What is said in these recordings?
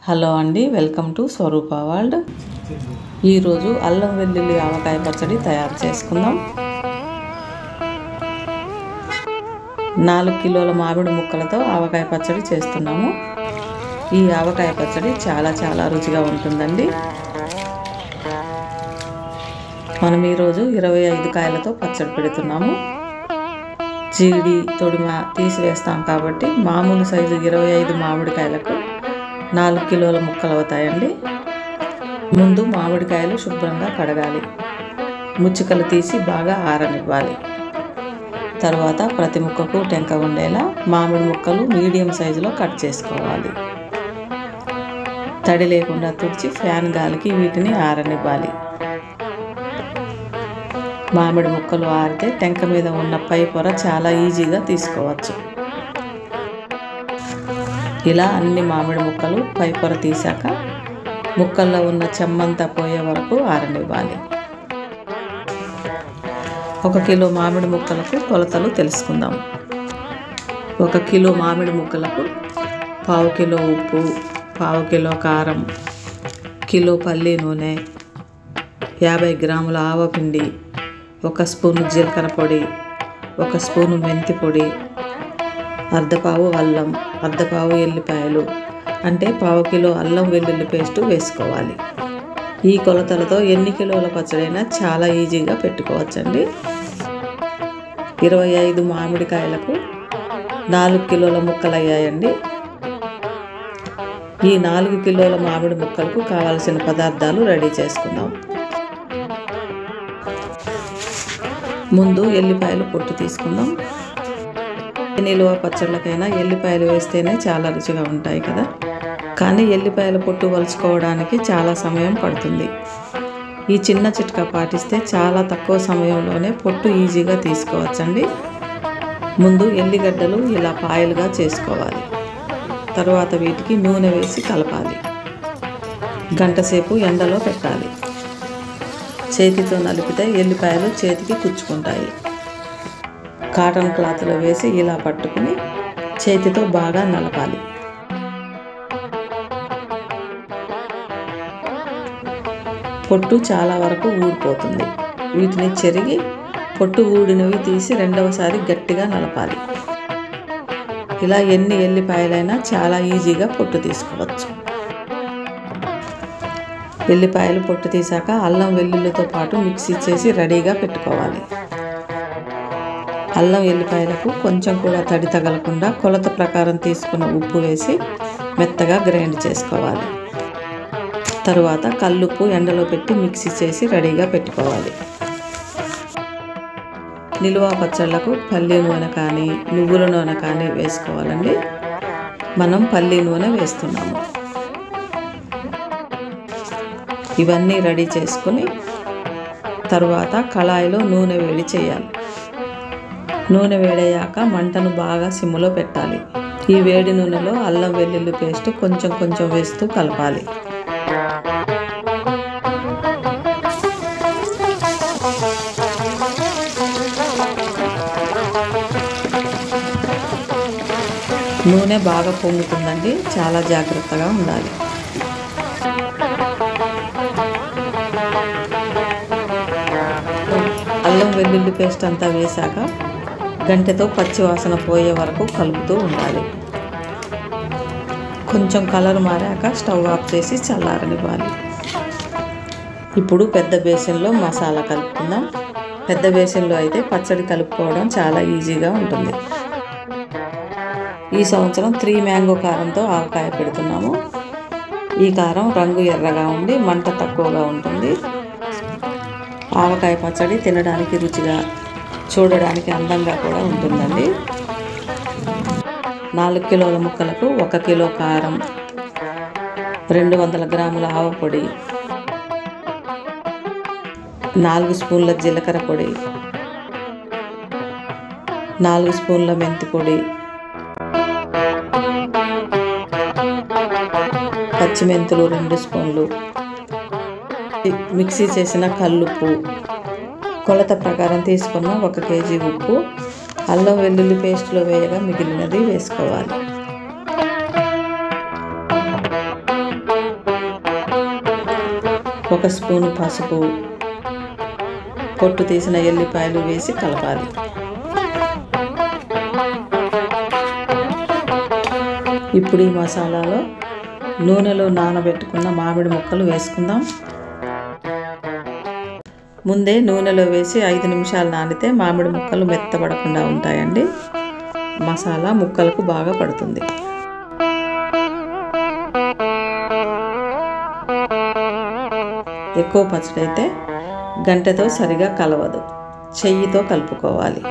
Hello అండి, welcome to Swaroopa world. ఈరోజు అల్లం వెల్లుల్లి ఆవకాయ పచ్చడి తయారు చేసుకుందాం. 4 కిలోల మామిడి ముక్కలతో ఆవకాయ పచ్చడి చేస్తున్నాము. ఈ ఆవకాయ పచ్చడి చాలా రుచిగా ఉంటుందండి. మనం ఈరోజు 25 కాయలతో పచ్చడి పెడుతున్నాము. జీడి తొడిమ తీసివేస్తాం కాబట్టి మామూలు సైజు 25 మామిడికాయలకు 4 కిలోల ముక్కలు అవుతాయండి. ముందు మామిడికాయలు శుభ్రంగా కడగాలి, ముచ్చుకలు తీసి బాగా ఆరనివ్వాలి. తర్వాత ప్రతి ముక్కకు టెంక ఉండేలా మామిడి ముక్కలు మీడియం సైజులో కట్ చేసుకోవాలి. తడి లేకుండా తుడిచి ఫ్యాన్ గాలికి వీటిని ఆరనివ్వాలి. మామిడి ముక్కలు ఆరితే టెంక మీద ఉన్న పై పొర చాలా ఈజీగా తీసుకోవచ్చు. ఇలా అన్ని మామిడి ముక్కలు పై పొర తీసాక ముక్కల్లో ఉన్న చెమ్మంతా పోయే వరకు ఆరనివ్వాలి. 1 కిలో మామిడి ముక్కలకు కొలతలు తెలుసుకుందాం. 1 కిలో మామిడి ముక్కలకు 1/2 కిలో ఉప్పు, 1/2 కిలో కారం, కిలో పల్లి నూనె, 50 గ్రాముల ఆవపిండి, 1 స్పూను జీలకర్ర పొడి, 1 స్పూను మెంతి పొడి, 1/2 పావు అల్లం, 1/2 పావు ఎల్లిపాయలు అంటే 1/2 కిలో అల్లం వెల్లుల్లి పేస్టు వేసుకోవాలి. ఈ కొలతలతో ఎన్ని కిలోల పచ్చడైనా చాలా ఈజీగా పెట్టుకోవచ్చండి. 25 మామిడికాయలకు 4 కిలోల ముక్కలు అయ్యాయండి. ఈ 4 కిలోల మామిడి ముక్కలకు కావాల్సిన పదార్థాలు రెడీ చేసుకుందాం. ముందు ఎల్లిపాయలు పొట్టు తీసుకుందాం. నిలువ పచ్చళ్ళకైనా ఎల్లిపాయలు వేస్తేనే చాలా రుచిగా ఉంటాయి కదా, కానీ ఎల్లిపాయల పొట్టు వలుచుకోవడానికి చాలా సమయం పడుతుంది. ఈ చిన్న చిట్కా పాటిస్తే చాలా తక్కువ సమయంలోనే పొట్టు ఈజీగా తీసుకోవచ్చండి. ముందు ఎల్లిగడ్డలు ఇలా పాయలుగా చేసుకోవాలి. తరువాత వీటికి నూనె వేసి కలపాలి. గంట సేపు ఎండలో పెట్టాలి. చేతితో నలిపితే ఎల్లిపాయలు చేతికి కుచ్చుకుంటాయి. కాటన్ క్లాత్లో వేసి ఇలా పట్టుకుని చేతితో బాగా నలపాలి. పొట్టు చాలా వరకు ఊడిపోతుంది. వీటిని చెరిగి పొట్టు ఊడినవి తీసి రెండవసారి గట్టిగా నలపాలి. ఇలా ఎన్ని ఎల్లిపాయలైనా చాలా ఈజీగా పొట్టు తీసుకోవచ్చు. ఎల్లిపాయలు పొట్టు తీసాక అల్లం వెల్లుల్లితో పాటు మిక్సీ చేసి రెడీగా పెట్టుకోవాలి. అల్లం ఎల్లిపాయలకు కొంచెం కూడా తడి తగలకుండా కొలత ప్రకారం తీసుకున్న ఉప్పు వేసి మెత్తగా గ్రైండ్ చేసుకోవాలి. తరువాత కల్లుప్పు ఎండలో పెట్టి మిక్సీ చేసి రెడీగా పెట్టుకోవాలి. నిలువ పచ్చళ్ళకు పల్లి నూనె కానీ నువ్వుల నూనె కానీ వేసుకోవాలండి. మనం పల్లి నూనె వేస్తున్నాము. ఇవన్నీ రెడీ చేసుకుని తరువాత కళాయిలో నూనె వేడి చేయాలి. నూనె వేడయ్యాక మంటను బాగా సిమ్లో పెట్టాలి. ఈ వేడి నూనెలో అల్లం వెల్లుల్లి పేస్ట్ కొంచెం వేస్తూ కలపాలి. నూనె బాగా పొంగుతుందండి, చాలా జాగ్రత్తగా ఉండాలి. అల్లం వెల్లుల్లి పేస్ట్ అంతా వేశాక గంటెతో పచ్చివాసన పోయే వరకు కలుపుతూ ఉండాలి. కొంచెం కలర్ మారాక స్టవ్ ఆఫ్ చేసి చల్లారనివ్వాలి. ఇప్పుడు పెద్ద బేసిన్లో మసాలా కలుపుకుందాం. పెద్ద బేసిన్లో అయితే పచ్చడి కలుపుకోవడం చాలా ఈజీగా ఉంటుంది. ఈ సంవత్సరం 3 మ్యాంగో కారంతో ఆవకాయ పెడుతున్నాము. ఈ కారం రంగు ఎర్రగా ఉండి మంట తక్కువగా ఉంటుంది. ఆవకాయ పచ్చడి తినడానికి రుచిగా, చూడడానికి అందంగా కూడా ఉంటుందండి. 4 కిలోల ముక్కలకు 1 కిలో కారం, 200 గ్రాముల ఆవపొడి, 4 స్పూన్ల జీలకర్ర పొడి, 4 స్పూన్ల మెంతి పొడి, పచ్చిమెంతులు 2 స్పూన్లు, మిక్సీ చేసిన కల్లుప్పు, కొలత ప్రకారం తీసుకున్న 1 కేజీ ఉప్పు, అల్లం వెల్లుల్లి పేస్ట్లో వేయగా మిగిలినది వేసుకోవాలి. 1 స్పూను పసుపు, పొట్టు తీసిన ఎల్లిపాయలు వేసి కలపాలి. ఇప్పుడు ఈ మసాలాలో నూనెలో నానబెట్టుకున్న మామిడి ముక్కలు వేసుకుందాం. ముందే నూనెలో వేసి 5 నిమిషాలు నానితే మామిడి ముక్కలు మెత్తబడకుండా ఉంటాయండి. మసాలా ముక్కలకు బాగా పడుతుంది. ఎక్కువ పచ్చడి అయితే గంటెతో సరిగా కలవదు, చెయ్యితో కలుపుకోవాలి.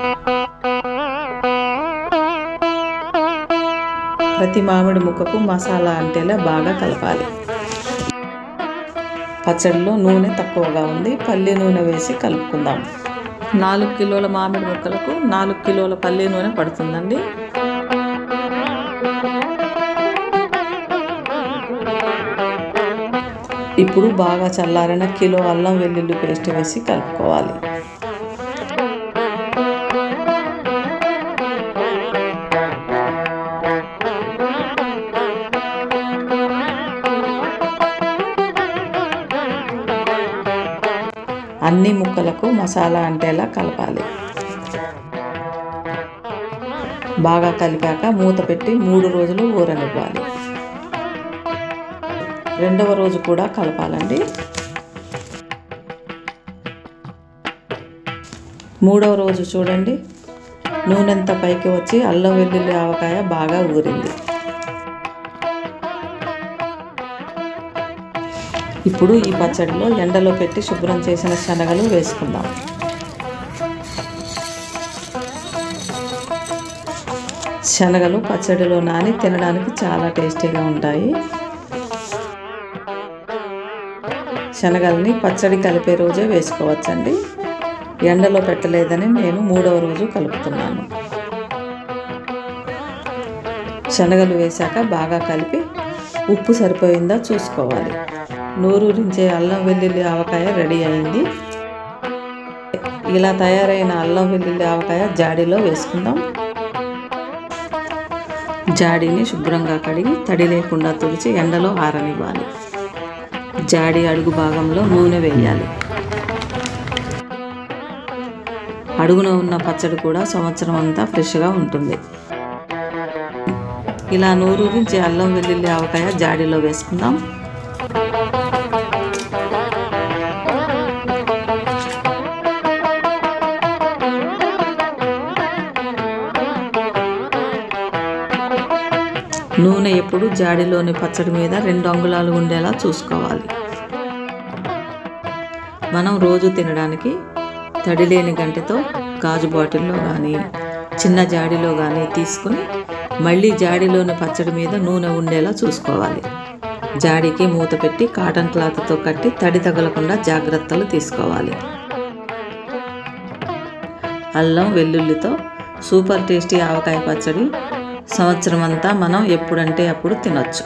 ప్రతి మామిడి ముక్కకు మసాలా అంటేలా బాగా కలపాలి. పచ్చడిలో నూనె తక్కువగా ఉంది, పల్లి నూనె వేసి కలుపుకుందాం. 4 కిలోల మామిడి ముక్కలకు 4 కిలోల పల్లి నూనె పడుతుందండి. ఇప్పుడు బాగా చల్లారిన కిలో అల్లం వెల్లుల్లి పేస్ట్ వేసి కలుపుకోవాలి. అన్ని ముక్కలకు మసాలా అంటేలా కలపాలి. బాగా కలిపాక మూత పెట్టి 3 రోజులు ఊరనివ్వాలి. 2వ రోజు కూడా కలపాలండి. 3వ రోజు చూడండి, నూనెంత పైకి వచ్చి అల్లం వెల్లుల్లి ఆవకాయ బాగా ఊరింది. ఇప్పుడు ఈ పచ్చడిలో ఎండలో పెట్టి శుభ్రం చేసిన శనగలు వేసుకుందాం. శనగలు పచ్చడిలో నాని తినడానికి చాలా టేస్టీగా ఉంటాయి. శనగల్ని పచ్చడి కలిపే రోజే వేసుకోవచ్చండి. ఎండలో పెట్టలేదని నేను 3వ రోజు కలుపుతున్నాను. శనగలు వేశాక బాగా కలిపి ఉప్పు సరిపోయిందా చూసుకోవాలి. నూరూరించే అల్లం వెల్లుల్లి ఆవకాయ రెడీ అయింది. ఇలా తయారైన అల్లం వెల్లుల్లి ఆవకాయ జాడీలో వేసుకుందాం. జాడీని శుభ్రంగా కడిగి తడి లేకుండా తుడిచి ఎండలో ఆరనివ్వాలి. జాడీ అడుగు భాగంలో నూనె వేయాలి. అడుగున ఉన్న పచ్చడి కూడా సంవత్సరం అంతా ఫ్రెష్గా ఉంటుంది. ఇలా నూరూరించి అల్లం వెల్లుల్లి ఆవకాయ జాడీలో వేసుకుందాం. నూనె ఎప్పుడు జాడీలోని పచ్చడి మీద 2 అంగుళాలు ఉండేలా చూసుకోవాలి. మనం రోజు తినడానికి తడి లేని గంటెతో గాజు బాటిల్లో కానీ చిన్న జాడీలో కానీ తీసుకుని మళ్ళీ జాడీలోని పచ్చడి మీద నూనె ఉండేలా చూసుకోవాలి. జాడీకి మూత పెట్టి కాటన్ క్లాత్తో కట్టి తడి తగలకుండా జాగ్రత్తలు తీసుకోవాలి. అల్లం వెల్లుల్లితో సూపర్ టేస్టీ ఆవకాయ పచ్చడి సంవత్సరం అంతా మనం ఎప్పుడంటే అప్పుడు తినొచ్చు.